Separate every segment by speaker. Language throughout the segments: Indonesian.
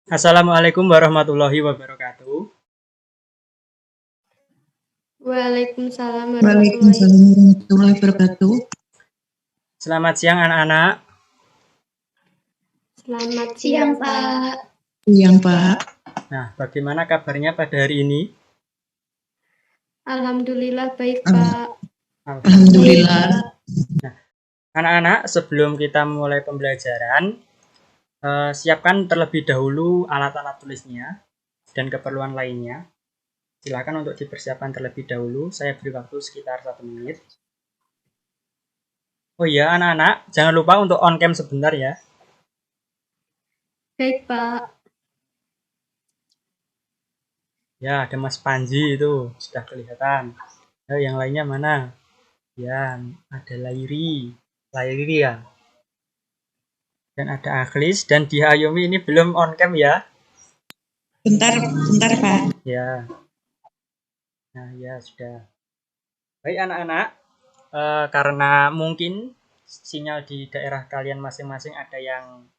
Speaker 1: Assalamualaikum warahmatullahi wabarakatuh.
Speaker 2: Waalaikumsalam
Speaker 3: Waalaikumsalam warahmatullahi wabarakatuh.
Speaker 1: Selamat siang anak-anak.
Speaker 2: Selamat siang, Pak.
Speaker 3: Siang, Pak.
Speaker 1: Nah, bagaimana kabarnya pada hari ini?
Speaker 2: Alhamdulillah baik, Pak.
Speaker 3: Alhamdulillah.
Speaker 1: Nah, anak-anak, sebelum kita mulai pembelajaran, siapkan terlebih dahulu alat-alat tulisnya dan keperluan lainnya. Silakan untuk dipersiapkan terlebih dahulu. Saya beri waktu sekitar 1 menit. Oh iya, anak-anak, jangan lupa untuk on cam sebentar ya.
Speaker 2: Baik, Pak.
Speaker 1: Ya, ada Mas Panji itu sudah kelihatan. Yang lainnya mana? Ya, ada Lairi ya. Dan ada Akhlis dan Dia Ayomi ini belum on cam ya.
Speaker 3: Bentar, Pak.
Speaker 1: Ya. Nah, ya sudah. Baik anak-anak, karena mungkin sinyal di daerah kalian masing-masing ada yang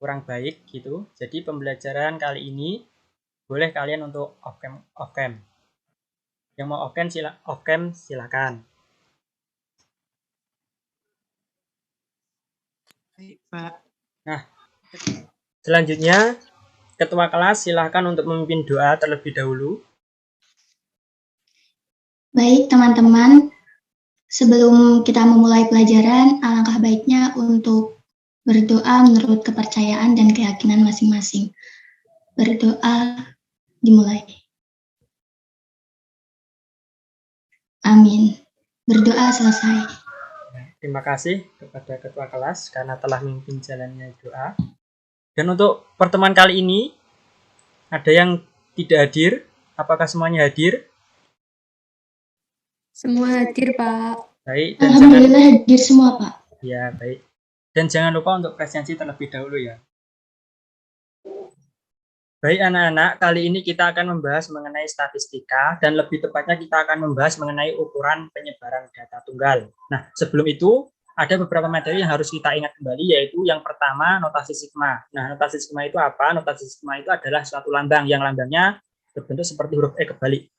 Speaker 1: kurang baik gitu. Jadi pembelajaran kali ini boleh kalian untuk off cam. Yang mau off cam silakan.
Speaker 3: Baik, Pak.
Speaker 1: Nah, selanjutnya ketua kelas silakan untuk memimpin doa terlebih dahulu.
Speaker 4: Baik, teman-teman. Sebelum kita memulai pelajaran, alangkah baiknya untuk berdoa menurut kepercayaan dan keyakinan masing-masing. Berdoa dimulai. Amin. Berdoa selesai.
Speaker 1: Terima kasih kepada ketua kelas karena telah memimpin jalannya doa. Dan untuk pertemuan kali ini, ada yang tidak hadir? Apakah semuanya hadir?
Speaker 2: Semua hadir, Pak.
Speaker 1: Baik.
Speaker 4: Dan alhamdulillah hadir semua, Pak.
Speaker 1: Ya, baik. Dan jangan lupa untuk presensi terlebih dahulu ya. Baik anak-anak, kali ini kita akan membahas mengenai statistika dan lebih tepatnya kita akan membahas mengenai ukuran penyebaran data tunggal. Nah, sebelum itu ada beberapa materi yang harus kita ingat kembali, yaitu yang pertama notasi sigma. Nah, notasi sigma itu apa? Notasi sigma itu adalah suatu lambang yang lambangnya berbentuk seperti huruf E kebalik.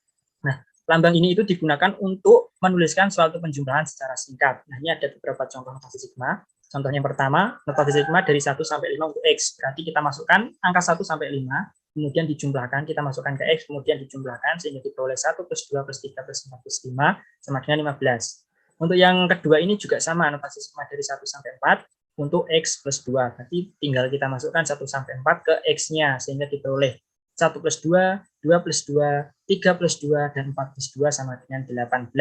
Speaker 1: Nah, lambang ini itu digunakan untuk menuliskan suatu penjumlahan secara singkat. Nah, ini ada beberapa contoh notasi sigma. Contohnya yang pertama, notasi sigma dari 1 sampai 5 untuk X. Berarti kita masukkan angka 1 sampai 5, kemudian dijumlahkan, kita masukkan ke X, kemudian dijumlahkan, sehingga diperoleh 1 plus 2 plus 3 plus 4 plus 5, sama dengan 15. Untuk yang kedua ini juga sama, notasi sigma dari 1 sampai 4 untuk X plus 2. Berarti tinggal kita masukkan 1 sampai 4 ke X-nya, sehingga diperoleh 1 plus 2, 2 plus 2, 3 plus 2, dan 4 plus 2 sama dengan 18.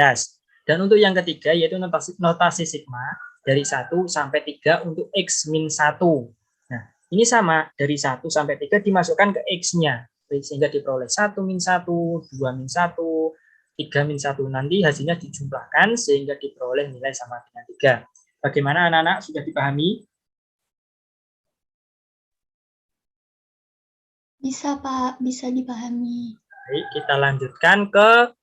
Speaker 1: Dan untuk yang ketiga yaitu notasi sigma dari 1 sampai 3 untuk X min 1. Nah, ini sama, dari 1 sampai 3 dimasukkan ke X-nya, sehingga diperoleh 1 min 1, 2 min 1, 3 min 1. Nanti hasilnya dijumlahkan sehingga diperoleh nilai sama dengan 3. Bagaimana anak-anak, sudah dipahami?
Speaker 4: Bisa, Pak. Bisa dipahami.
Speaker 1: Baik, kita lanjutkan ke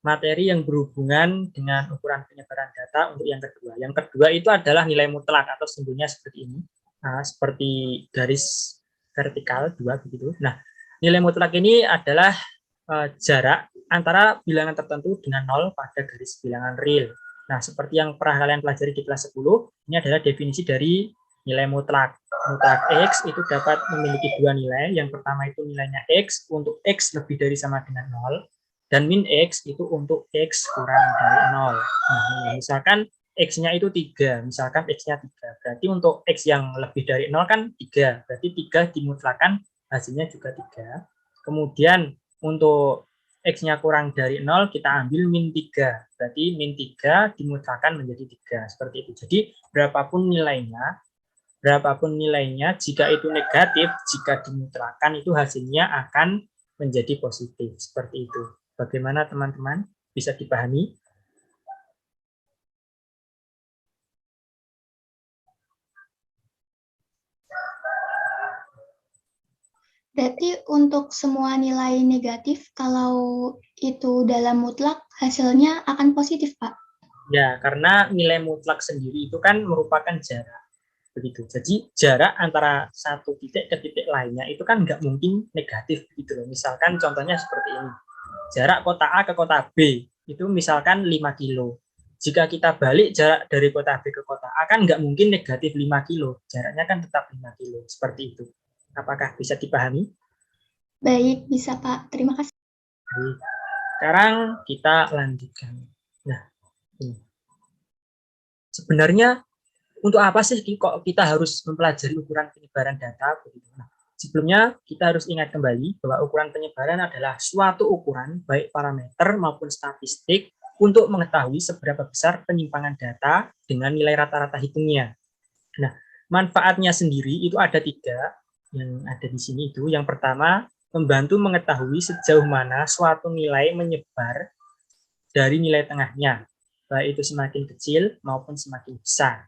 Speaker 1: materi yang berhubungan dengan ukuran penyebaran data untuk yang kedua. Yang kedua itu adalah nilai mutlak atau simbolnya seperti ini. Nah, seperti garis vertikal 2 begitu. Nah, nilai mutlak ini adalah jarak antara bilangan tertentu dengan 0 pada garis bilangan real. Nah, seperti yang pernah kalian pelajari di kelas 10, ini adalah definisi dari nilai mutlak. Mutlak X itu dapat memiliki dua nilai. Yang pertama itu nilainya X untuk X lebih dari sama dengan 0. Dan min X itu untuk X kurang dari 0. Nah, misalkan X-nya itu 3. Misalkan X-nya 3. Berarti untuk X yang lebih dari 0 kan 3. Berarti 3 dimutlakan hasilnya juga 3. Kemudian untuk X-nya kurang dari 0, kita ambil min 3. Berarti min 3 dimutlakan menjadi 3. Seperti itu. Jadi berapapun nilainya, jika itu negatif, jika dimutlakan itu hasilnya akan menjadi positif. Seperti itu. Bagaimana teman-teman? Bisa dipahami?
Speaker 4: Berarti untuk semua nilai negatif, kalau itu dalam mutlak, hasilnya akan positif, Pak?
Speaker 1: Ya, karena nilai mutlak sendiri itu kan merupakan jarak. begitu. Jadi jarak antara satu titik ke titik lainnya itu kan nggak mungkin negatif gitu loh. Misalkan contohnya seperti ini. Jarak kota A ke kota B itu misalkan 5 kilo. Jika kita balik jarak dari kota B ke kota A kan nggak mungkin negatif 5 kilo. Jaraknya kan tetap 5 kilo. Seperti itu. Apakah bisa dipahami?
Speaker 4: Baik, bisa Pak. Terima kasih.
Speaker 1: Baik. Sekarang kita lanjutkan. Nah, ini. Sebenarnya untuk apa sih kok kita harus mempelajari ukuran penyebaran data? Nah, sebelumnya kita harus ingat kembali bahwa ukuran penyebaran adalah suatu ukuran baik parameter maupun statistik untuk mengetahui seberapa besar penyimpangan data dengan nilai rata-rata hitungnya. Nah, manfaatnya sendiri itu ada 3 yang ada di sini itu. Yang pertama, membantu mengetahui sejauh mana suatu nilai menyebar dari nilai tengahnya, baik itu semakin kecil maupun semakin besar.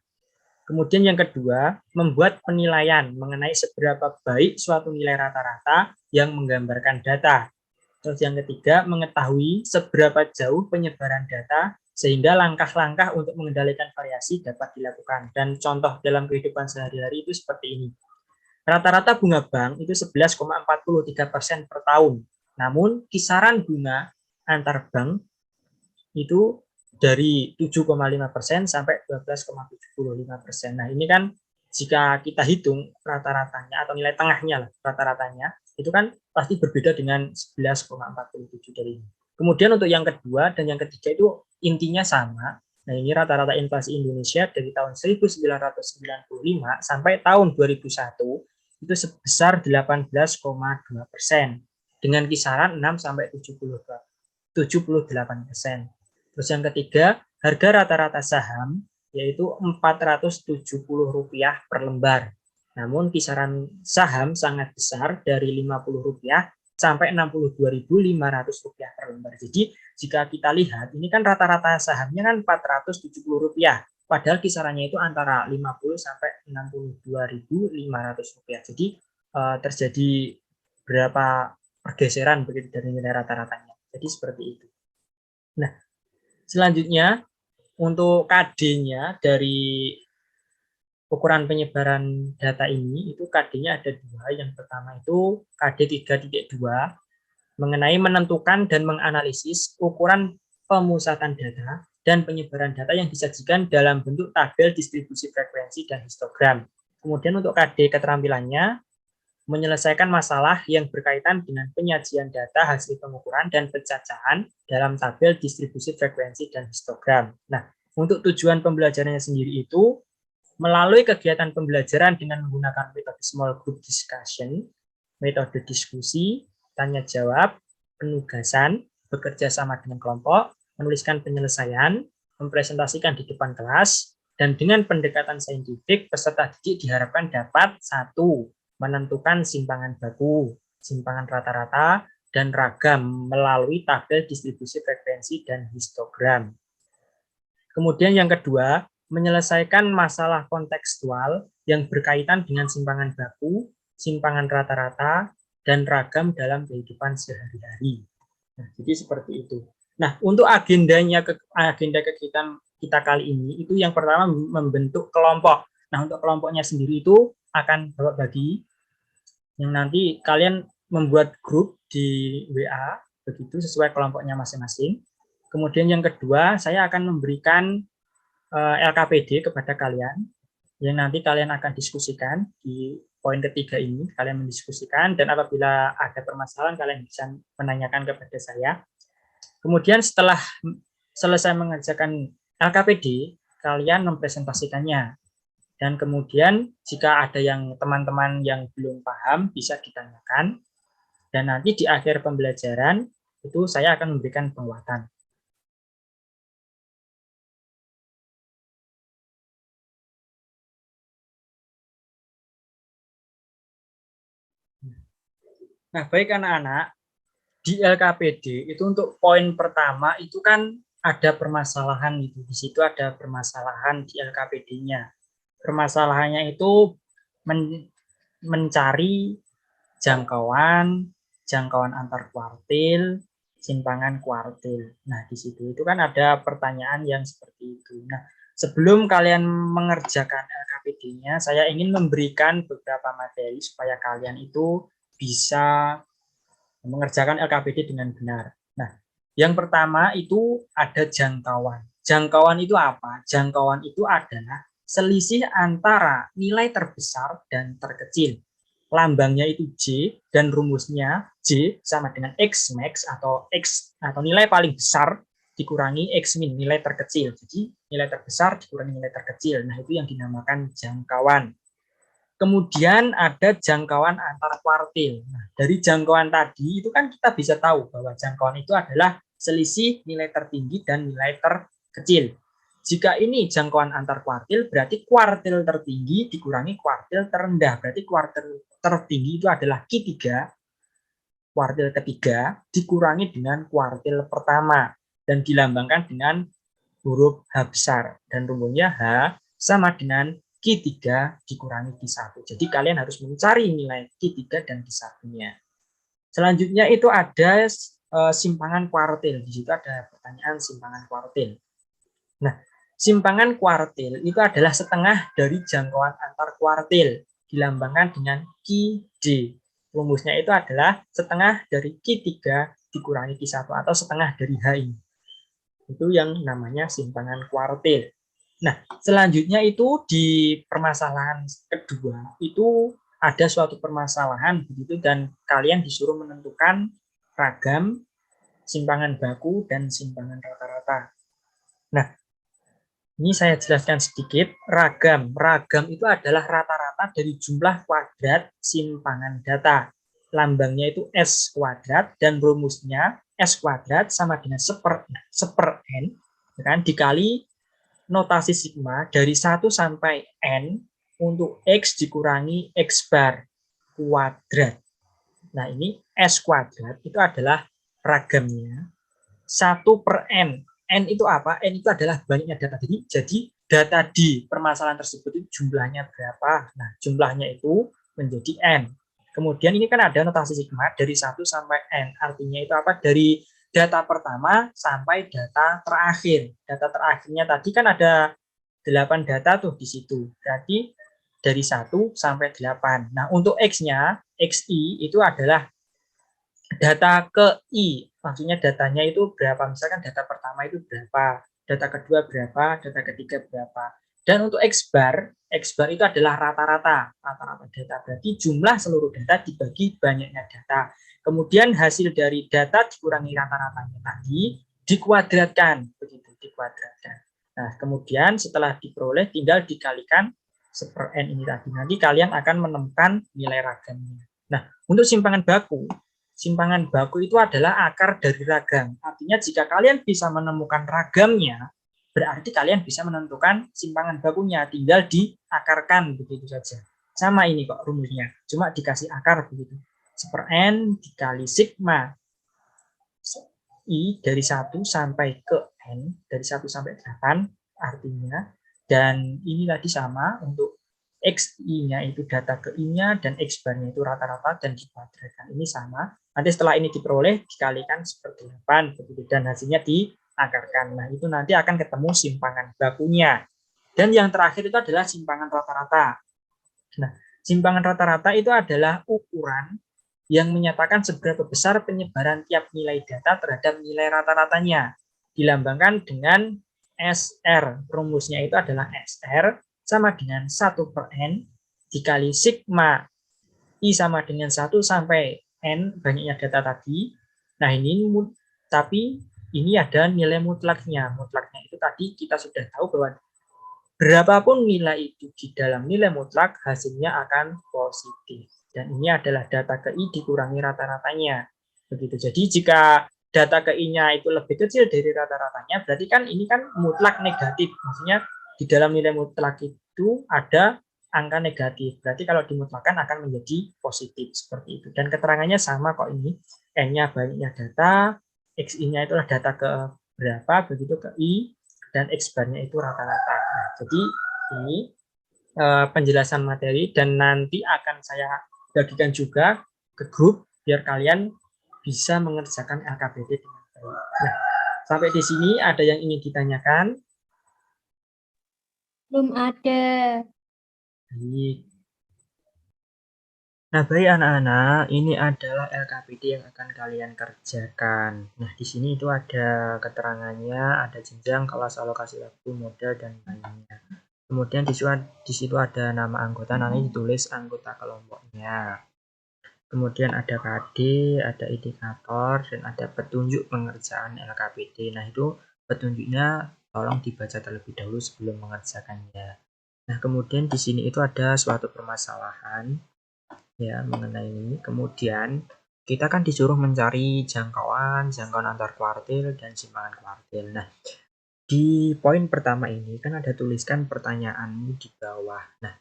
Speaker 1: Kemudian yang kedua, membuat penilaian mengenai seberapa baik suatu nilai rata-rata yang menggambarkan data. Terus yang ketiga, mengetahui seberapa jauh penyebaran data sehingga langkah-langkah untuk mengendalikan variasi dapat dilakukan. Dan contoh dalam kehidupan sehari-hari itu seperti ini. Rata-rata bunga bank itu 11,43% per tahun. Namun kisaran bunga antar bank itu dari 7,5% sampai 12,75%. Nah, ini kan jika kita hitung rata-ratanya atau nilai tengahnya lah, rata-ratanya itu kan pasti berbeda dengan 11,47 dari ini. Kemudian untuk yang kedua dan yang ketiga itu intinya sama. Nah, ini rata-rata inflasi Indonesia dari tahun 1995 sampai tahun 2001 itu sebesar 18,2% dengan kisaran 6 sampai 78%. Terus yang ketiga, harga rata-rata saham yaitu Rp470 per lembar. Namun kisaran saham sangat besar dari Rp50 sampai Rp62.500 per lembar. Jadi jika kita lihat ini kan rata-rata sahamnya kan Rp470. Padahal kisarannya itu antara 50 sampai 62.500 rupiah. Jadi terjadi berapa pergeseran begitu dari nilai rata-ratanya. Jadi seperti itu. Nah, selanjutnya untuk KD-nya dari ukuran penyebaran data ini itu KD-nya ada 2. Yang pertama itu KD 3.2 mengenai menentukan dan menganalisis ukuran pemusatan data dan penyebaran data yang disajikan dalam bentuk tabel distribusi frekuensi dan histogram. Kemudian untuk KD keterampilannya menyelesaikan masalah yang berkaitan dengan penyajian data hasil pengukuran dan pencacahan dalam tabel distribusi frekuensi dan histogram. Nah, untuk tujuan pembelajarannya sendiri itu melalui kegiatan pembelajaran dengan menggunakan metode small group discussion, metode diskusi, tanya jawab, penugasan, bekerja sama dengan kelompok, menuliskan penyelesaian, mempresentasikan di depan kelas, dan dengan pendekatan saintifik, peserta didik diharapkan dapat 1. Menentukan simpangan baku, simpangan rata-rata, dan ragam melalui tabel distribusi frekuensi dan histogram. Kemudian yang kedua, menyelesaikan masalah kontekstual yang berkaitan dengan simpangan baku, simpangan rata-rata, dan ragam dalam kehidupan sehari-hari. Nah, jadi seperti itu. Nah, untuk agenda kegiatan kita kali ini, itu yang pertama membentuk kelompok. Nah, untuk kelompoknya sendiri itu akan Bapak bagi, yang nanti kalian membuat grup di WA, begitu sesuai kelompoknya masing-masing. Kemudian yang kedua, saya akan memberikan LKPD kepada kalian, yang nanti kalian akan diskusikan di poin ketiga ini, kalian mendiskusikan, dan apabila ada permasalahan, kalian bisa menanyakan kepada saya. Kemudian setelah selesai mengerjakan LKPD, kalian mempresentasikannya. Dan kemudian jika ada yang teman-teman yang belum paham bisa ditanyakan. Dan nanti di akhir pembelajaran itu saya akan memberikan penguatan. Nah, baik anak-anak, di LKPD itu untuk poin pertama itu kan ada permasalahan itu. Di situ ada permasalahan di LKPD-nya. Permasalahannya itu mencari jangkauan antar kuartil, simpangan kuartil. Nah, di situ itu kan ada pertanyaan yang seperti itu. Nah, sebelum kalian mengerjakan LKPD LKPD-nya, saya ingin memberikan beberapa materi supaya kalian itu bisa mengerjakan LKPD dengan benar. Nah, yang pertama itu ada jangkauan. Jangkauan itu apa? Jangkauan itu adalah selisih antara nilai terbesar dan terkecil. Lambangnya itu J dan rumusnya J sama dengan X max atau X atau nilai paling besar dikurangi X min, nilai terkecil. Jadi nilai terbesar dikurangi nilai terkecil. Nah, itu yang dinamakan jangkauan. Kemudian ada jangkauan antar kuartil. Nah, dari jangkauan tadi itu kan kita bisa tahu bahwa jangkauan itu adalah selisih nilai tertinggi dan nilai terkecil. Jika ini jangkauan antar kuartil, berarti kuartil tertinggi dikurangi kuartil terendah. Berarti kuartil tertinggi itu adalah Q3, kuartil ketiga dikurangi dengan kuartil pertama dan dilambangkan dengan huruf H besar. Dan rumusnya H sama dengan Q3 dikurangi Q1. Jadi kalian harus mencari nilai Q3 dan Q1-nya. Selanjutnya itu ada simpangan kuartil. Di situ ada pertanyaan simpangan kuartil. Nah, simpangan kuartil itu adalah setengah dari jangkauan antar kuartil, dilambangkan dengan QD. Rumusnya itu adalah setengah dari Q3 dikurangi Q1 atau setengah dari H ini. Itu yang namanya simpangan kuartil. Nah, selanjutnya itu di permasalahan kedua itu ada suatu permasalahan begitu dan kalian disuruh menentukan ragam, simpangan baku dan simpangan rata-rata. Nah, ini saya jelaskan sedikit. Ragam itu adalah rata-rata dari jumlah kuadrat simpangan data. Lambangnya itu S kuadrat dan rumusnya S kuadrat sama dengan seper N kan, dikali notasi sigma dari 1 sampai N untuk X dikurangi X bar kuadrat. Nah, ini S kuadrat itu adalah ragamnya 1 per N. N itu apa? N itu adalah banyaknya data. Jadi data di permasalahan tersebut itu jumlahnya berapa? Nah, jumlahnya itu menjadi N. Kemudian ini kan ada notasi sigma dari 1 sampai N. Artinya itu apa? Dari data pertama sampai data terakhir. Data terakhirnya tadi kan ada 8 data tuh di situ. Berarti dari 1 sampai 8. Nah, untuk X-nya, XI itu adalah data ke I, maksudnya datanya itu berapa, misalkan data pertama itu berapa, data kedua berapa, data ketiga berapa. Dan untuk X bar itu adalah rata-rata data, berarti jumlah seluruh data dibagi banyaknya data. Kemudian hasil dari data dikurangi rata-ratanya tadi, dikuadratkan, begitu, dikuadratkan. Nah, kemudian setelah diperoleh tinggal dikalikan seper N ini tadi, nanti kalian akan menemukan nilai ragamnya. Nah, untuk simpangan baku itu adalah akar dari ragam. Artinya jika kalian bisa menemukan ragamnya, berarti kalian bisa menentukan simpangan bakunya. Tinggal diakarkan begitu saja. Sama ini kok rumusnya, cuma dikasih akar begitu. Seper N dikali sigma I dari 1 sampai ke N, dari 1 sampai 8 artinya. Dan ini tadi sama untuk XI-nya itu data ke I-nya dan X bar-nya itu rata-rata dan dikuadratkan. Ini sama. Nanti setelah ini diperoleh dikalikan seperti 8 begitu dan hasilnya diakarkan. Nah, itu nanti akan ketemu simpangan bakunya. Dan yang terakhir itu adalah simpangan rata-rata. Nah, simpangan rata-rata itu adalah ukuran yang menyatakan seberapa besar penyebaran tiap nilai data terhadap nilai rata-ratanya. Dilambangkan dengan SR. Rumusnya itu adalah SR sama dengan 1 per N dikali sigma I sama dengan 1 sampai N banyaknya data tadi. Nah, ini tapi ini ada nilai mutlaknya. Mutlaknya itu tadi kita sudah tahu bahwa berapapun nilai itu di dalam nilai mutlak hasilnya akan positif. Dan ini adalah data ke I dikurangi rata-ratanya. Begitu. Jadi jika data ke I-nya itu lebih kecil dari rata-ratanya, berarti kan ini kan mutlak negatif. Maksudnya di dalam nilai mutlak itu ada angka negatif. Berarti kalau dimutlakan akan menjadi positif seperti itu. Dan keterangannya sama kok ini. N-nya banyaknya data, XI-nya itulah data ke berapa, begitu ke I, dan X bar-nya itu rata-rata. Nah, jadi ini penjelasan materi dan nanti akan saya bagikan juga ke grup biar kalian bisa mengerjakan LKPD dengan baik. Nah, sampai di sini ada yang ingin ditanyakan?
Speaker 2: Belum ada.
Speaker 1: Baik. Nah, baik anak-anak, ini adalah LKPD yang akan kalian kerjakan. Nah, di sini itu ada keterangannya, ada jenjang, kelas, alokasi waktu, modal, dan lainnya. Kemudian di situ ada nama anggota, nanti ditulis anggota kelompoknya. Kemudian ada KD, ada indikator, dan ada petunjuk pengerjaan LKPD. Nah, itu petunjuknya tolong dibaca terlebih dahulu sebelum mengerjakannya. Nah, kemudian di sini itu ada suatu permasalahan ya mengenai ini. Kemudian kita kan disuruh mencari jangkauan antar kuartil dan simpangan kuartil. Nah, di poin pertama ini kan ada tuliskan pertanyaanmu di bawah. Nah,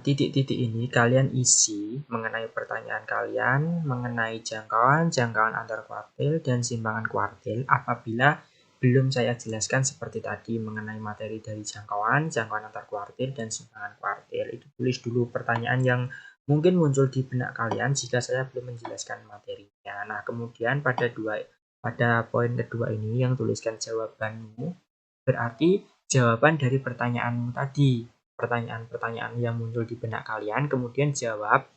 Speaker 1: titik-titik ini kalian isi mengenai pertanyaan kalian mengenai jangkauan antar kuartil dan simpangan kuartil apabila belum saya jelaskan seperti tadi mengenai materi dari jangkauan antar kuartil dan simpangan kuartil. Itu tulis dulu pertanyaan yang mungkin muncul di benak kalian jika saya belum menjelaskan materinya. Nah, kemudian pada poin kedua ini yang tuliskan jawabanmu berarti jawaban dari pertanyaanmu tadi. Pertanyaan-pertanyaan yang muncul di benak kalian kemudian jawab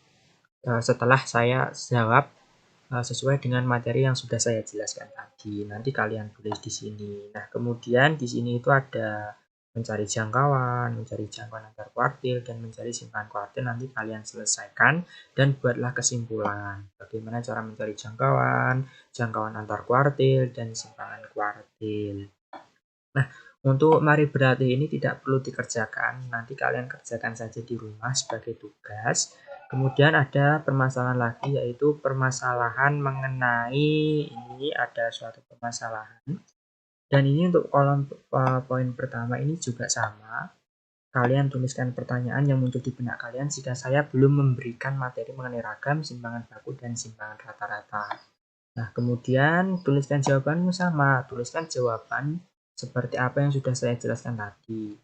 Speaker 1: setelah saya jawab sesuai dengan materi yang sudah saya jelaskan tadi. Nanti kalian tulis di sini. Nah, kemudian di sini itu ada mencari jangkauan antar kuartil, dan mencari simpangan kuartil. Nanti kalian selesaikan dan buatlah kesimpulan. Bagaimana cara mencari jangkauan antar kuartil, dan simpangan kuartil. Nah, untuk mari berlatih ini tidak perlu dikerjakan, nanti kalian kerjakan saja di rumah sebagai tugas. Kemudian ada permasalahan lagi, yaitu permasalahan mengenai ini ada suatu permasalahan. Dan ini untuk kolom poin pertama ini juga sama. Kalian tuliskan pertanyaan yang muncul di benak kalian jika saya belum memberikan materi mengenai ragam, simpangan baku, dan simpangan rata-rata. Nah, kemudian tuliskan jawabanmu sama. Tuliskan jawaban seperti apa yang sudah saya jelaskan tadi.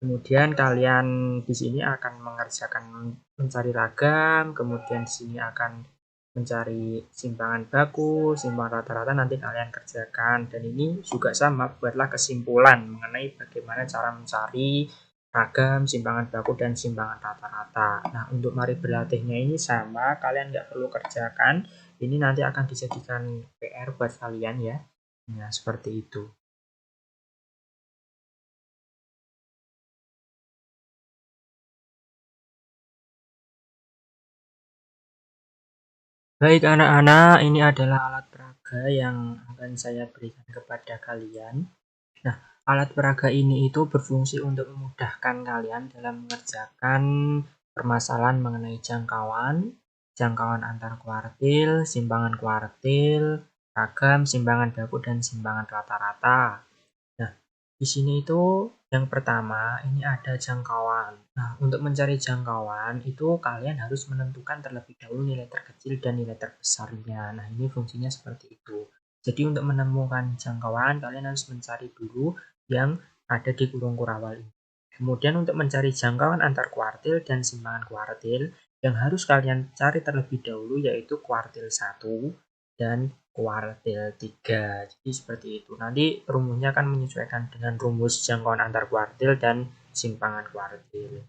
Speaker 1: Kemudian kalian di sini akan mengerjakan mencari ragam, kemudian di sini akan mencari simpangan baku, simpangan rata-rata nanti kalian kerjakan. Dan ini juga sama, buatlah kesimpulan mengenai bagaimana cara mencari ragam, simpangan baku, dan simpangan rata-rata. Nah, untuk mari berlatihnya ini sama, kalian nggak perlu kerjakan. Ini nanti akan dijadikan PR buat kalian ya. Nah, seperti itu. Baik anak-anak, ini adalah alat peraga yang akan saya berikan kepada kalian. Nah, alat peraga ini itu berfungsi untuk memudahkan kalian dalam mengerjakan permasalahan mengenai jangkauan antar kuartil, simpangan kuartil, ragam, simpangan baku, dan simpangan rata-rata. Nah, di sini itu yang pertama ini ada jangkauan. Nah, untuk mencari jangkauan itu kalian harus menentukan terlebih dahulu nilai terkecil dan nilai terbesarnya. Nah, ini fungsinya seperti itu. Jadi untuk menemukan jangkauan kalian harus mencari dulu yang ada di kurung kurawal ini. Kemudian untuk mencari jangkauan antar kuartil dan simpangan kuartil yang harus kalian cari terlebih dahulu yaitu kuartil 1 dan kuartil 3. Jadi seperti itu. Nanti rumusnya akan menyesuaikan dengan rumus jangkauan antar kuartil dan simpangan kuartil.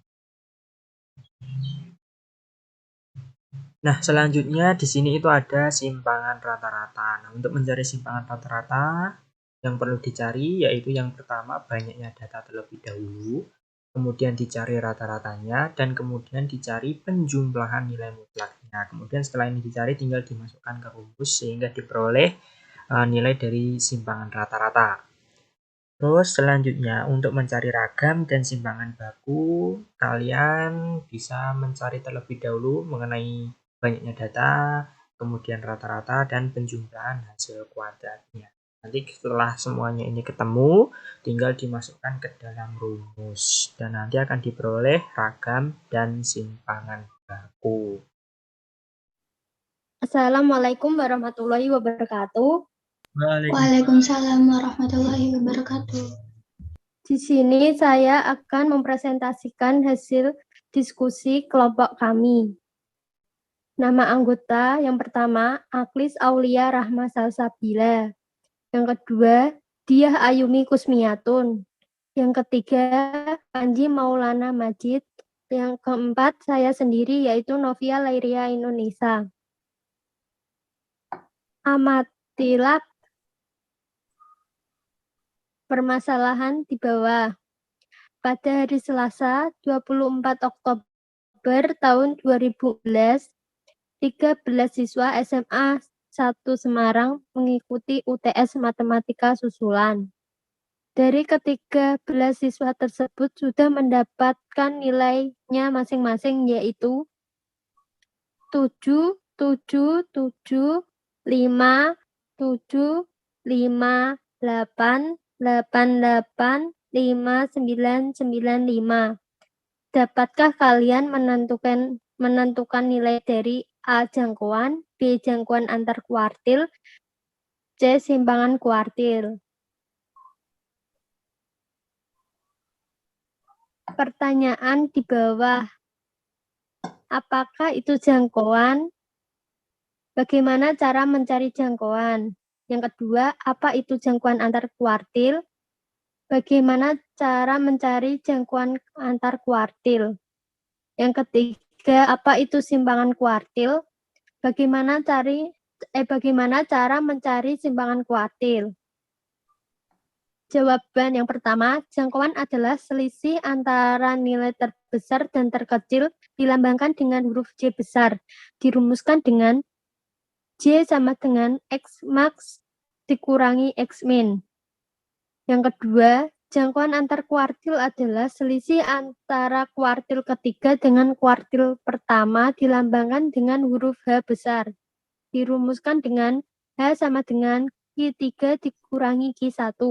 Speaker 1: Nah, selanjutnya di sini itu ada simpangan rata-rata. Nah, untuk mencari simpangan rata-rata yang perlu dicari yaitu yang pertama banyaknya data terlebih dahulu, kemudian dicari rata-ratanya, dan kemudian dicari penjumlahan nilai mutlaknya. Kemudian setelah ini dicari tinggal dimasukkan ke rumus sehingga diperoleh nilai dari simpangan rata-rata. Terus selanjutnya untuk mencari ragam dan simpangan baku, kalian bisa mencari terlebih dahulu mengenai banyaknya data, kemudian rata-rata, dan penjumlahan hasil kuadratnya. Nanti setelah semuanya ini ketemu, tinggal dimasukkan ke dalam rumus. Dan nanti akan diperoleh ragam dan simpangan baku.
Speaker 2: Assalamualaikum warahmatullahi wabarakatuh.
Speaker 4: Waalaikumsalam warahmatullahi wabarakatuh.
Speaker 2: Di sini saya akan mempresentasikan hasil diskusi kelompok kami. Nama anggota yang pertama, Aklis Aulia Rahma Salsabila. Yang kedua, Diah Ayumi Kusmiatun. Yang ketiga, Panji Maulana Majid. Yang keempat, saya sendiri, yaitu Novia Lairia Indonesia. Amatilah permasalahan di bawah. Pada hari Selasa, 24 Oktober tahun 2011, 13 siswa SMA 1 Semarang mengikuti UTS Matematika Susulan. Dari ke-13 siswa tersebut sudah mendapatkan nilainya masing-masing, yaitu 7, 7, 7, 5, 7, 5, 8, 8, 8, 5, 9, 9, 5. Dapatkah kalian menentukan nilai dari A jangkauan, B jangkauan antar kuartil, C simpangan kuartil? Pertanyaan di bawah. Apakah itu jangkauan? Bagaimana cara mencari jangkauan? Yang kedua, apa itu jangkauan antar kuartil? Bagaimana cara mencari jangkauan antar kuartil? Yang ketiga, apa itu simpangan kuartil? Bagaimana cara mencari simpangan kuartil? Jawaban yang pertama, jangkauan adalah selisih antara nilai terbesar dan terkecil dilambangkan dengan huruf J besar, dirumuskan dengan J sama dengan X max dikurangi X min. Yang kedua, jangkauan antar kuartil adalah selisih antara kuartil ketiga dengan kuartil pertama dilambangkan dengan huruf H besar. Dirumuskan dengan H sama dengan Q3 dikurangi Q1.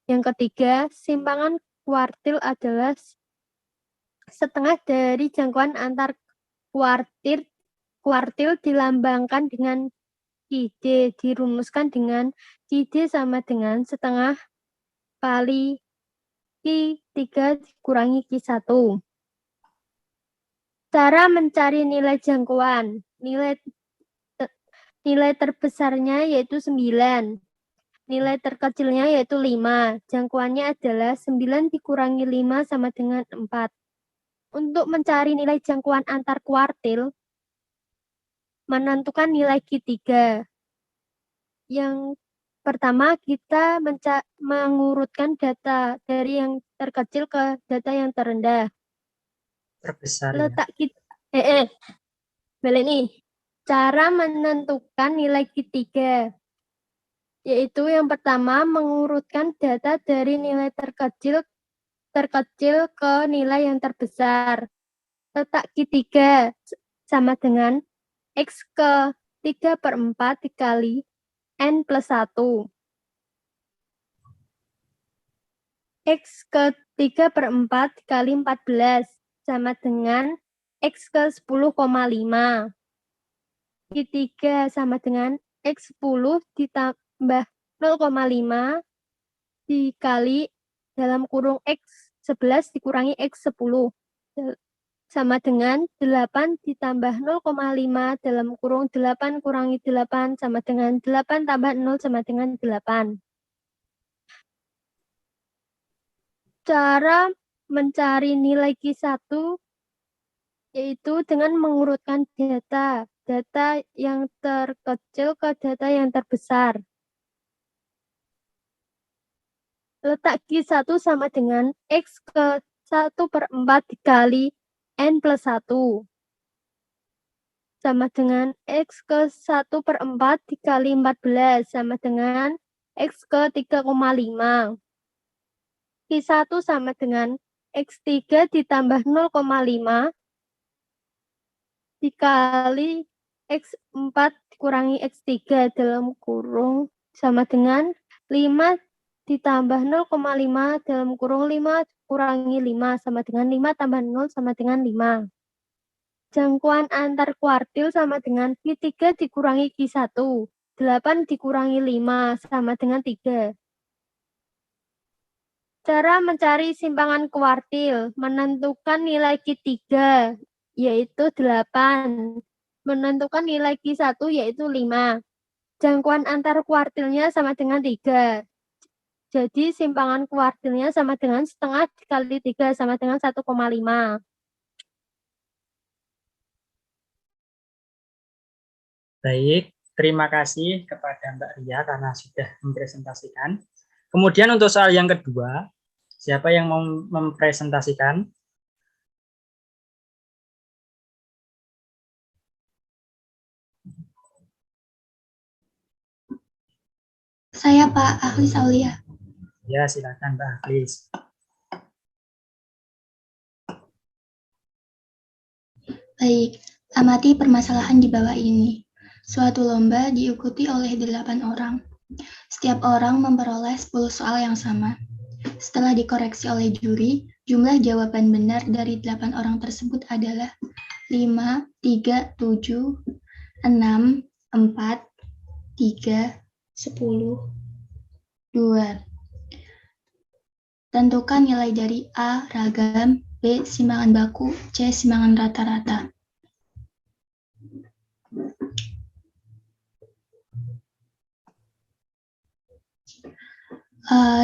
Speaker 2: Yang ketiga, simpangan kuartil adalah setengah dari jangkauan antar kuartil dilambangkan dengan Qj, dirumuskan dengan Qj sama dengan setengah kali Q3 dikurangi Q1. Cara mencari nilai jangkauan. Nilai terbesarnya yaitu 9. Nilai terkecilnya yaitu 5. Jangkauannya adalah 9 dikurangi 5 sama dengan 4. Untuk mencari nilai jangkauan antar kuartil, menentukan nilai Q3. Yang pertama, kita mengurutkan data dari yang terkecil ke data yang terendah.
Speaker 1: Terbesar
Speaker 2: Letak kita, balik nih. Cara menentukan nilai Q3, yaitu yang pertama mengurutkan data dari nilai terkecil ke nilai yang terbesar. Letak Q3 sama dengan X ke 3/4 dikali N plus 1. X ke 3/4 dikali 14 sama dengan X ke 10,5. Q3 sama dengan X10 ditambah 0,5 dikali dalam kurung X11 dikurangi X10 sama dengan 8 ditambah 0,5 dalam kurung 8 kurangi 8 sama dengan 8 tambah 0 sama dengan 8. Cara mencari nilai Q1 yaitu dengan mengurutkan data yang terkecil ke data yang terbesar. Letak Q1 sama dengan X ke 1/4 dikali N plus 1. Sama dengan X ke 1/4 dikali 14 sama dengan X ke 3,5. Q1 sama dengan X3 ditambah 0,5 dikali X4 dikurangi X3 dalam kurung sama dengan 5 ditambah 0,5 dalam kurung 5 kurangi 5 sama dengan 5 tambah 0 sama dengan 5. Jangkauan antar kuartil sama dengan Q3 dikurangi Q1. 8 dikurangi 5 sama dengan 3. Cara mencari simpangan kuartil. Menentukan nilai Q3 yaitu 8. Menentukan nilai Q1 yaitu 5. Jangkauan antar kuartilnya sama dengan 3. Jadi simpangan kuartilnya sama dengan setengah dikali 3 sama dengan 1,5.
Speaker 1: Baik, terima kasih kepada Mbak Ria karena sudah mempresentasikan. Kemudian untuk soal yang kedua, siapa yang mau mempresentasikan?
Speaker 4: Saya Pak Ahli Aulia.
Speaker 1: Ya, silakan Mbak Ahlis.
Speaker 4: Baik, amati permasalahan di bawah ini. Suatu lomba diikuti oleh 8 orang. Setiap orang memperoleh 10 soal yang sama. Setelah dikoreksi oleh juri, jumlah jawaban benar dari 8 orang tersebut adalah 5, 3, 7, 6, 4, 3, 10, 2. Tentukan nilai dari A, ragam, B, simpangan baku, C, simpangan rata-rata.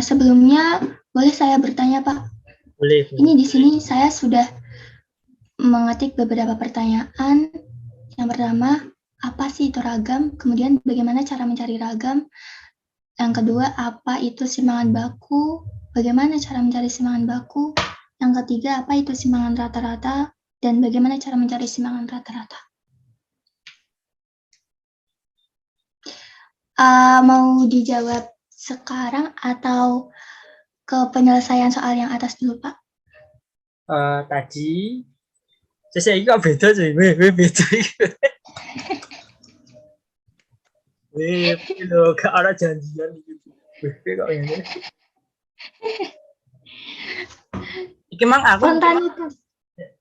Speaker 4: Sebelumnya, boleh saya bertanya, Pak?
Speaker 1: Boleh.
Speaker 4: Ini di sini saya sudah mengetik beberapa pertanyaan. Yang pertama, apa sih itu ragam? Kemudian bagaimana cara mencari ragam? Yang kedua, apa itu simpangan baku? Bagaimana cara mencari simpangan baku? Yang ketiga, apa itu simpangan rata-rata? Dan bagaimana cara mencari simpangan rata-rata? Mau dijawab sekarang atau ke penyelesaian soal yang atas dulu, Pak?
Speaker 1: Tadi, saya ini kok beda sih, beda. Lo gak ada janjian gitu. Kok ini? Iki mang aku
Speaker 4: Spontanitas.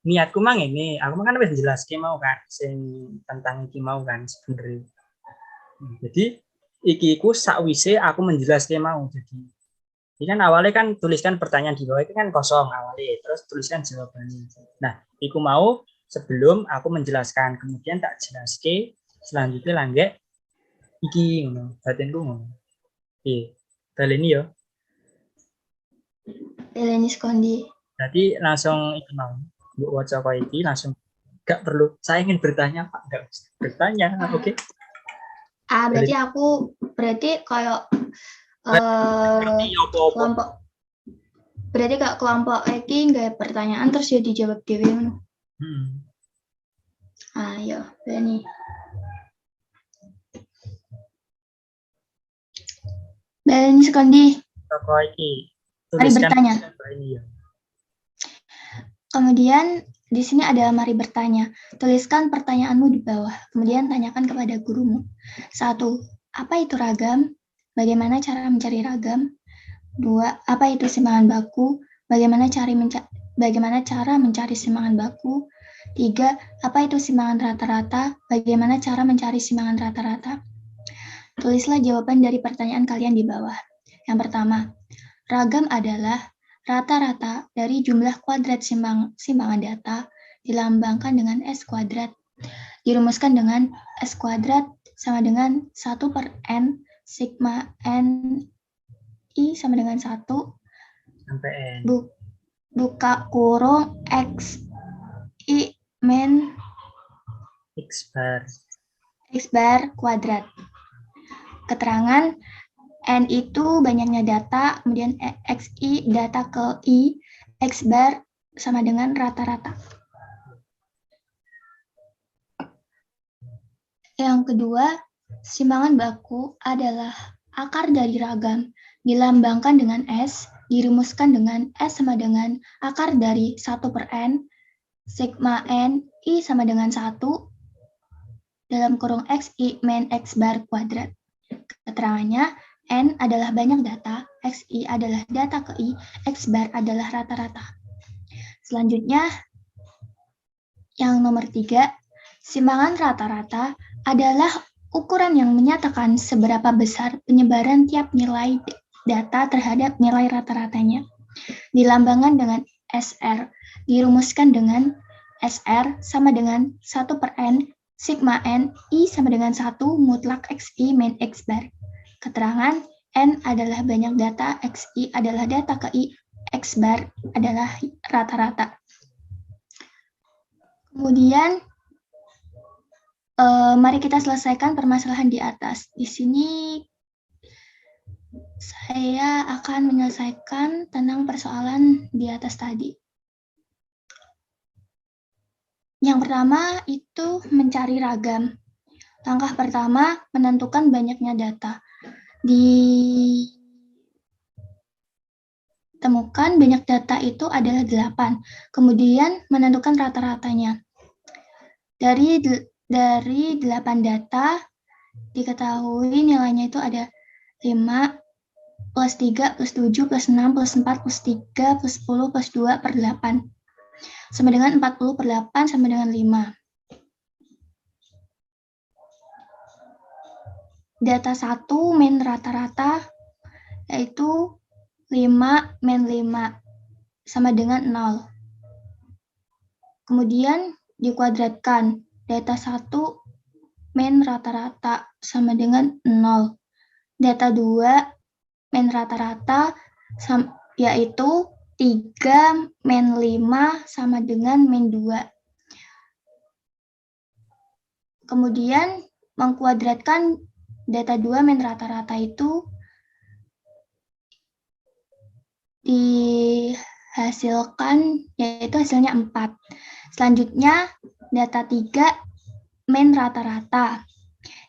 Speaker 1: niatku mang ini, aku kan wis jelaske mau kan sing tentang iki mau kan sebenarnya. Jadi iki ku sakwise aku menjelaskan mau. Jadi ini kan awalnya kan tuliskan pertanyaan di bawah itu kan kosong awalnya, terus tuliskan jawabannya. Nah, iku mau sebelum aku menjelaskan, kemudian tak jelaske selanjutnya langgek iki ngono, batinku ngono. Ini ya.
Speaker 4: Eleni Skondi.
Speaker 1: Jadi langsung iki mau mbok waca kok iki langsung gak perlu. Saya ingin bertanya, Pak. Enggak usah bertanya. Oke.
Speaker 4: Berarti aku kayak kelompok. Berarti kak kelompok iki nggak pertanyaan terus ya dijawab dewe ngono. Ayo, Beni. Beni Skondi.
Speaker 1: Toko iki.
Speaker 4: Mari bertanya.
Speaker 1: Ini ya.
Speaker 4: Kemudian di sini ada mari bertanya. Tuliskan pertanyaanmu di bawah. Kemudian tanyakan kepada gurumu. 1. Apa itu ragam? Bagaimana cara mencari ragam? 2. Apa itu simpangan baku? Bagaimana cara mencari simpangan baku? 3. Apa itu simpangan rata-rata? Bagaimana cara mencari simpangan rata-rata? Tulislah jawaban dari pertanyaan kalian di bawah. Yang pertama, ragam adalah rata-rata dari jumlah kuadrat simpangan data dilambangkan dengan S kuadrat. Dirumuskan dengan S kuadrat sama dengan 1/N sigma N I sama dengan 1
Speaker 1: sampai N.
Speaker 4: Buka kurung X I min
Speaker 1: X bar
Speaker 4: kuadrat. Keterangan N itu banyaknya data, kemudian XI data ke I, X bar sama dengan rata-rata. Yang kedua, simpangan baku adalah akar dari ragam, dilambangkan dengan S, dirumuskan dengan S sama dengan akar dari 1/N, sigma N, I sama dengan 1, dalam kurung XI min X bar kuadrat. Keterangannya, N adalah banyak data, XI adalah data ke I, X bar adalah rata-rata. Selanjutnya, yang nomor 3, simpangan rata-rata adalah ukuran yang menyatakan seberapa besar penyebaran tiap nilai data terhadap nilai rata-ratanya. Dilambangkan dengan SR, dirumuskan dengan SR sama dengan 1/N, sigma N, I sama dengan 1 mutlak XI min X bar. Keterangan N adalah banyak data, XI adalah data ke I, X bar adalah rata-rata. Kemudian, mari kita selesaikan permasalahan di atas. Di sini saya akan menyelesaikan tentang persoalan di atas tadi. Yang pertama itu mencari ragam. Langkah pertama, menentukan banyaknya data. Ditemukan banyak data itu adalah 8. Kemudian menentukan rata-ratanya. Dari 8 data, diketahui nilainya itu ada 5, plus 3, plus 7, plus 6, plus 4, plus 3, plus 10, plus 2, per 8. Sama dengan 40 per 8, sama dengan 5. Data 1 min rata-rata yaitu 5 min 5 sama dengan 0. Kemudian dikuadratkan. Data 1 min rata-rata sama dengan 0. Data 2 min rata-rata yaitu 3 min 5 sama dengan min 2. Kemudian mengkuadratkan data 2 min rata-rata itu dihasilkan, yaitu hasilnya 4. Selanjutnya, data 3 min rata-rata,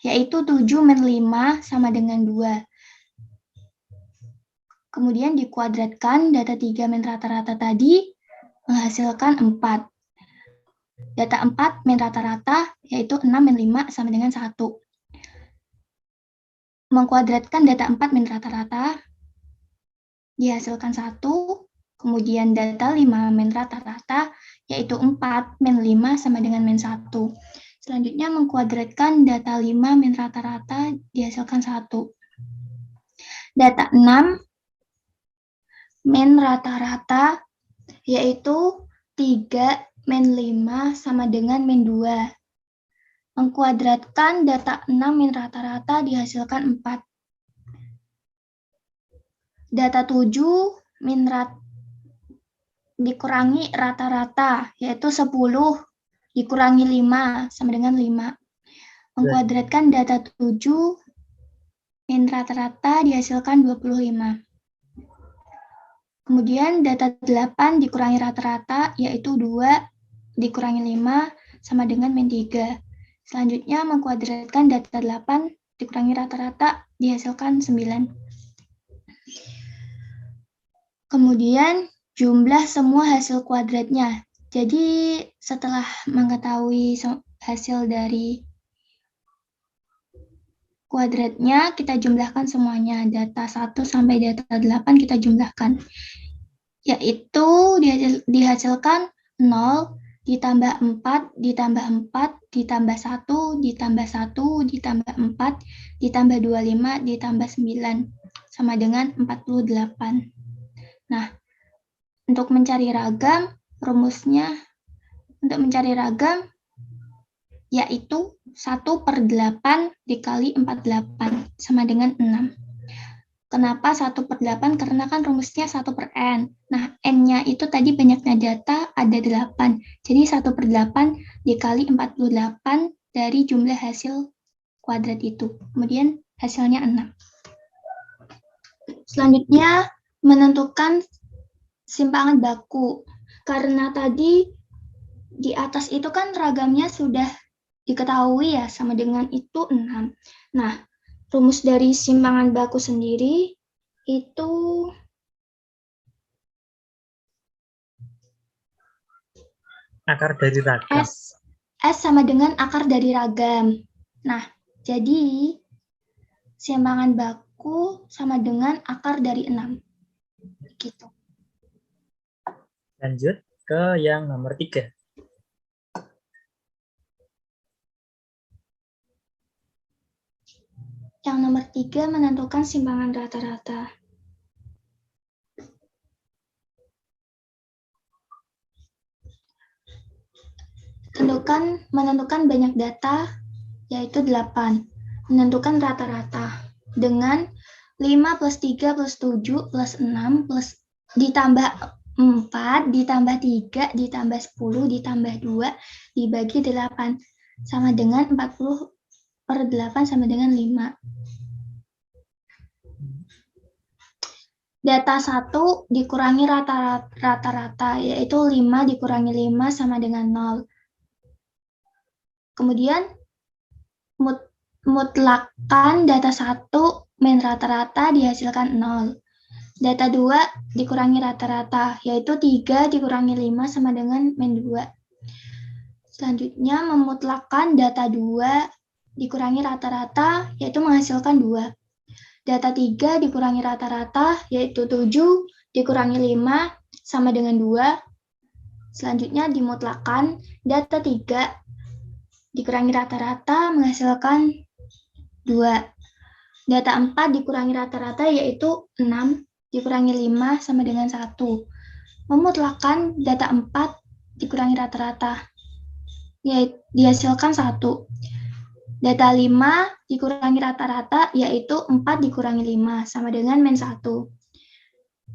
Speaker 4: yaitu 7 min 5 sama dengan 2. Kemudian dikuadratkan, data 3 min rata-rata tadi menghasilkan 4. Data 4 min rata-rata, yaitu 6 min 5 sama dengan 1. Mengkuadratkan data 4 min rata-rata, dihasilkan 1, kemudian data 5 min rata-rata, yaitu 4 min 5 sama dengan min 1. Selanjutnya mengkuadratkan data 5 min rata-rata, dihasilkan 1. Data 6 min rata-rata, yaitu 3 min 5 sama dengan min 2. Mengkuadratkan data 6 min rata-rata dihasilkan 4. Data 7 min dikurangi rata-rata, yaitu 10 dikurangi 5 sama dengan 5. Mengkuadratkan data 7 min rata-rata dihasilkan 25. Kemudian data 8 dikurangi rata-rata, yaitu 2 dikurangi 5 sama dengan min 3. Selanjutnya mengkuadratkan data 8 dikurangi rata-rata dihasilkan 9. Kemudian jumlah semua hasil kuadratnya. Jadi setelah mengetahui hasil dari kuadratnya, kita jumlahkan semuanya. Data 1 sampai data 8 kita jumlahkan. Yaitu dihasilkan 0, ditambah 4, ditambah 4, ditambah 1, ditambah 1, ditambah 4, ditambah 25, ditambah 9, sama dengan 48. Nah, untuk mencari ragam, rumusnya untuk mencari ragam, yaitu 1/8 dikali 48, sama dengan 6. Kenapa 1/8? Karena kan rumusnya 1/n. Nah, n-nya itu tadi banyaknya data ada 8. Jadi 1/8 dikali 48 dari jumlah hasil kuadrat itu. Kemudian hasilnya 6. Selanjutnya, menentukan simpangan baku. Karena tadi di atas itu kan ragamnya sudah diketahui ya, sama dengan itu 6. Nah, rumus dari simpangan baku sendiri itu
Speaker 1: Akar dari ragam.
Speaker 4: S sama dengan akar dari ragam. Nah, jadi simpangan baku sama dengan akar dari 6. Gitu.
Speaker 1: Lanjut ke yang nomor 3.
Speaker 4: Yang nomor 3 menentukan simpangan rata-rata. Menentukan banyak data, yaitu 8. Menentukan rata-rata dengan 5 plus 3 plus 7 plus 6 plus ditambah 4 ditambah 3 ditambah 10 ditambah 2 dibagi 8 sama dengan 40/8 sama dengan 5. Data 1 dikurangi rata-rata, yaitu 5 dikurangi 5 sama dengan 0. Kemudian mutlakan data 1 min rata-rata dihasilkan 0. Data 2 dikurangi rata-rata, yaitu 3 dikurangi 5 sama dengan min 2. Selanjutnya memutlakkan data 2 dikurangi rata-rata, yaitu menghasilkan 2. Data 3 dikurangi rata-rata, yaitu 7 dikurangi 5 sama dengan 2. Selanjutnya dimutlakan data 3 dikurangi rata-rata menghasilkan 2. Data 4 dikurangi rata-rata, yaitu 6 dikurangi 5 sama dengan 1. Memutlakkan data 4 dikurangi rata-rata, yaitu dihasilkan 1. Data 5 dikurangi rata-rata, yaitu 4 dikurangi 5 sama dengan min 1.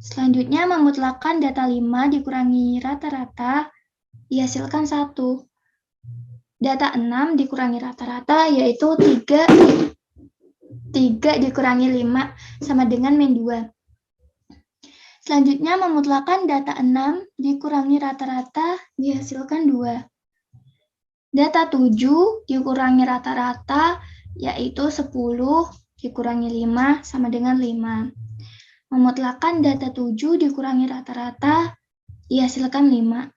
Speaker 4: Selanjutnya memutlakkan data 5 dikurangi rata-rata, dihasilkan 1. Data 6 dikurangi rata-rata, yaitu 3 dikurangi 5 sama dengan min 2. Selanjutnya memutlakkan data 6 dikurangi rata-rata, dihasilkan 2. Data 7 dikurangi rata-rata, yaitu 10 dikurangi 5 sama dengan 5. Memutlakkan data 7 dikurangi rata-rata, dihasilkan 5.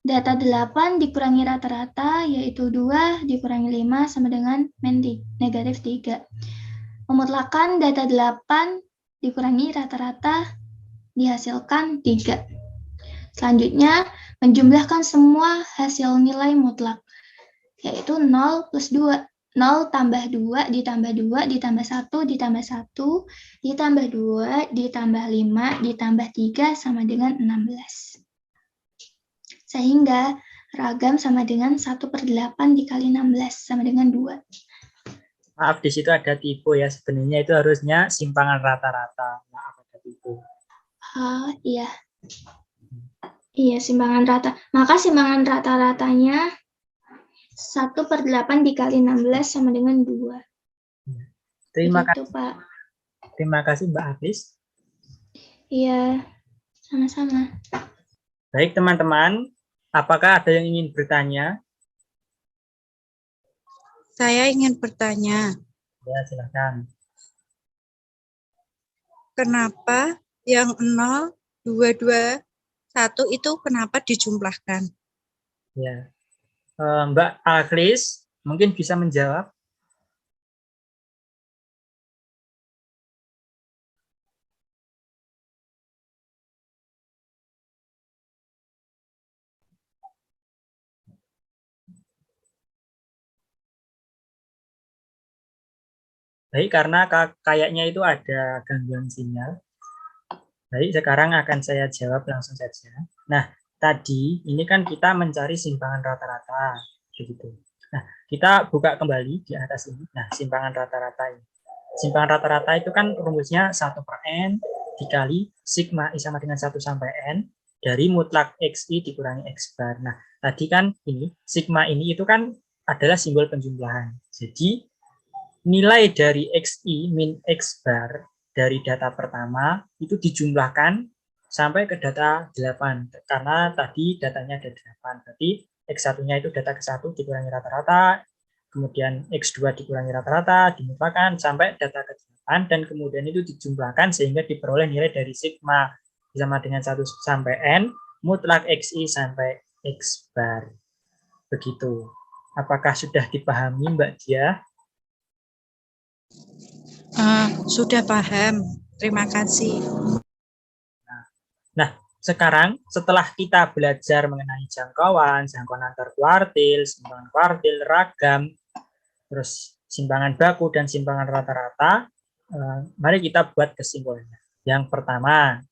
Speaker 4: Data 8 dikurangi rata-rata, yaitu 2 dikurangi 5 sama dengan negatif 3. Memutlakkan data 8 dikurangi rata-rata, dihasilkan 3. Selanjutnya, menjumlahkan semua hasil nilai mutlak, yaitu 0 plus 2. 0 tambah 2 ditambah 2 ditambah 1 ditambah 1 ditambah 2 ditambah 5 ditambah 3 sama dengan 16. Sehingga ragam sama dengan 1/8 dikali 16 sama dengan 2.
Speaker 1: Maaf, di situ ada tipu ya. Sebenarnya itu harusnya simpangan rata-rata. Maaf, ada tipu.
Speaker 4: Iya. Iya, simpangan rata. Maka simpangan rata-ratanya 1/8 dikali 16 sama dengan 2.
Speaker 1: Terima
Speaker 4: Begitu,
Speaker 1: kasih.
Speaker 4: Pak.
Speaker 1: Terima kasih Mbak Hafiz.
Speaker 4: Iya, sama-sama.
Speaker 1: Baik teman-teman, apakah ada yang ingin bertanya?
Speaker 5: Saya ingin bertanya,
Speaker 1: Ya, silakan.
Speaker 5: kenapa yang 0, 2, 2, 1 itu kenapa dijumlahkan?
Speaker 1: Ya. Mbak Alkris mungkin bisa menjawab. Baik, karena kayaknya itu ada gangguan sinyal. Baik, sekarang akan saya jawab langsung saja. Nah, tadi ini kan kita mencari simpangan rata-rata, begitu. Nah, kita buka kembali di atas ini. Nah, simpangan rata-rata ini. Simpangan rata-rata itu kan rumusnya 1/n dikali sigma I sama dengan 1 sampai n dari mutlak xi dikurangi x bar. Nah, tadi kan ini sigma ini itu kan adalah simbol penjumlahan. Jadi nilai dari xi min x bar dari data pertama itu dijumlahkan sampai ke data 8 karena tadi datanya ada 8. Berarti x1-nya itu data ke-1 dikurangi rata-rata, kemudian x2 dikurangi rata-rata, dimutlakkan sampai data ke-8 dan kemudian itu dijumlahkan sehingga diperoleh nilai dari sigma sama dengan 1 sampai n mutlak xi sampai x bar. Begitu. Apakah sudah dipahami Mbak Diah?
Speaker 5: Sudah paham, terima kasih.
Speaker 1: Nah, sekarang setelah kita belajar mengenai jangkauan antar kuartil, simpangan kuartil, ragam, terus simpangan baku dan simpangan rata-rata, mari kita buat kesimpulannya. Yang pertama,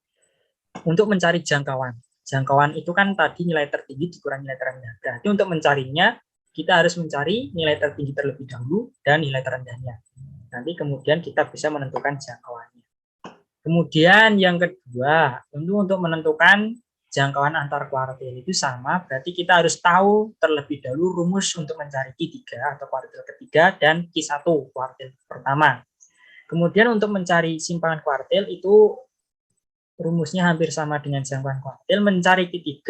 Speaker 1: untuk mencari jangkauan. Jangkauan itu kan tadi nilai tertinggi dikurangi nilai terendah. Berarti untuk mencarinya, kita harus mencari nilai tertinggi terlebih dahulu dan nilai terendahnya. Nanti kemudian kita bisa menentukan jangkauannya. Kemudian yang kedua, untuk menentukan jangkauan antar kuartil itu sama, berarti kita harus tahu terlebih dahulu rumus untuk mencari Q3 atau kuartil ketiga dan Q1 kuartil pertama. Kemudian untuk mencari simpangan kuartil itu rumusnya hampir sama dengan jangkauan kuartil, mencari Q3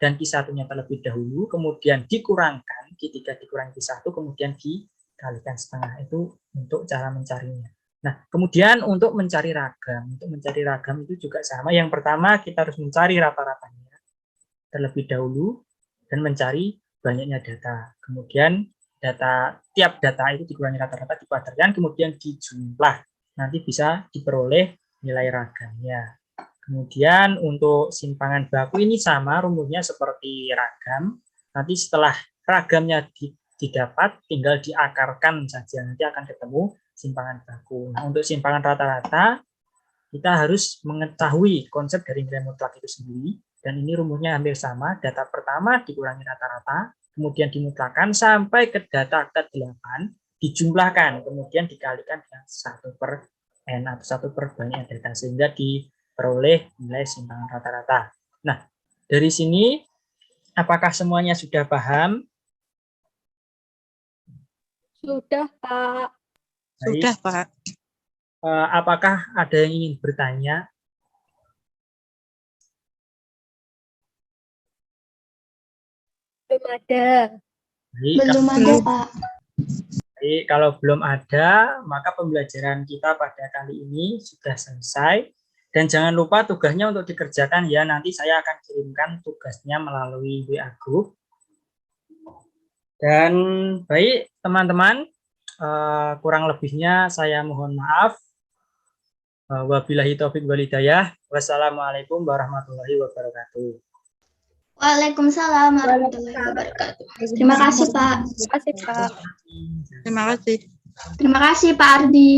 Speaker 1: dan Q1-nya terlebih dahulu, kemudian dikurangkan, Q3 dikurangi Q1, kemudian dikalikan setengah. Itu untuk cara mencarinya. Nah, kemudian untuk mencari ragam itu juga sama. Yang pertama kita harus mencari rata-ratanya terlebih dahulu dan mencari banyaknya data. Kemudian tiap data itu dikurangi rata-rata dikuadratkan, kemudian dijumlah. Nanti bisa diperoleh nilai ragamnya. Kemudian untuk simpangan baku ini sama rumusnya seperti ragam. Nanti setelah ragamnya didapat, tinggal diakarkan saja. Nanti akan ketemu simpangan baku. Nah, untuk simpangan rata-rata, kita harus mengetahui konsep dari nilai mutlak itu sendiri. Dan ini rumusnya hampir sama. Data pertama dikurangi rata-rata, kemudian dimutlakan sampai ke data ke-8, dijumlahkan, kemudian dikalikan dengan 1/n atau 1 per banyak data, sehingga diperoleh nilai simpangan rata-rata. Nah, dari sini, apakah semuanya sudah paham?
Speaker 2: Sudah, Pak.
Speaker 5: Sudah, Pak.
Speaker 1: Apakah ada yang ingin bertanya?
Speaker 2: Belum ada.
Speaker 4: Belum ada, Pak.
Speaker 1: Jadi, kalau belum ada, maka pembelajaran kita pada kali ini sudah selesai. Dan jangan lupa tugasnya untuk dikerjakan ya. Nanti saya akan kirimkan tugasnya melalui WA Group. Dan baik teman-teman, kurang lebihnya saya mohon maaf. Wabillahi taufiq wal hidayah. Wassalamualaikum warahmatullahi wabarakatuh.
Speaker 4: Waalaikumsalam warahmatullahi wabarakatuh. Terima kasih, Pak.
Speaker 2: Terima kasih, Pak.
Speaker 5: Terima kasih.
Speaker 4: Terima kasih, Pak Ardi.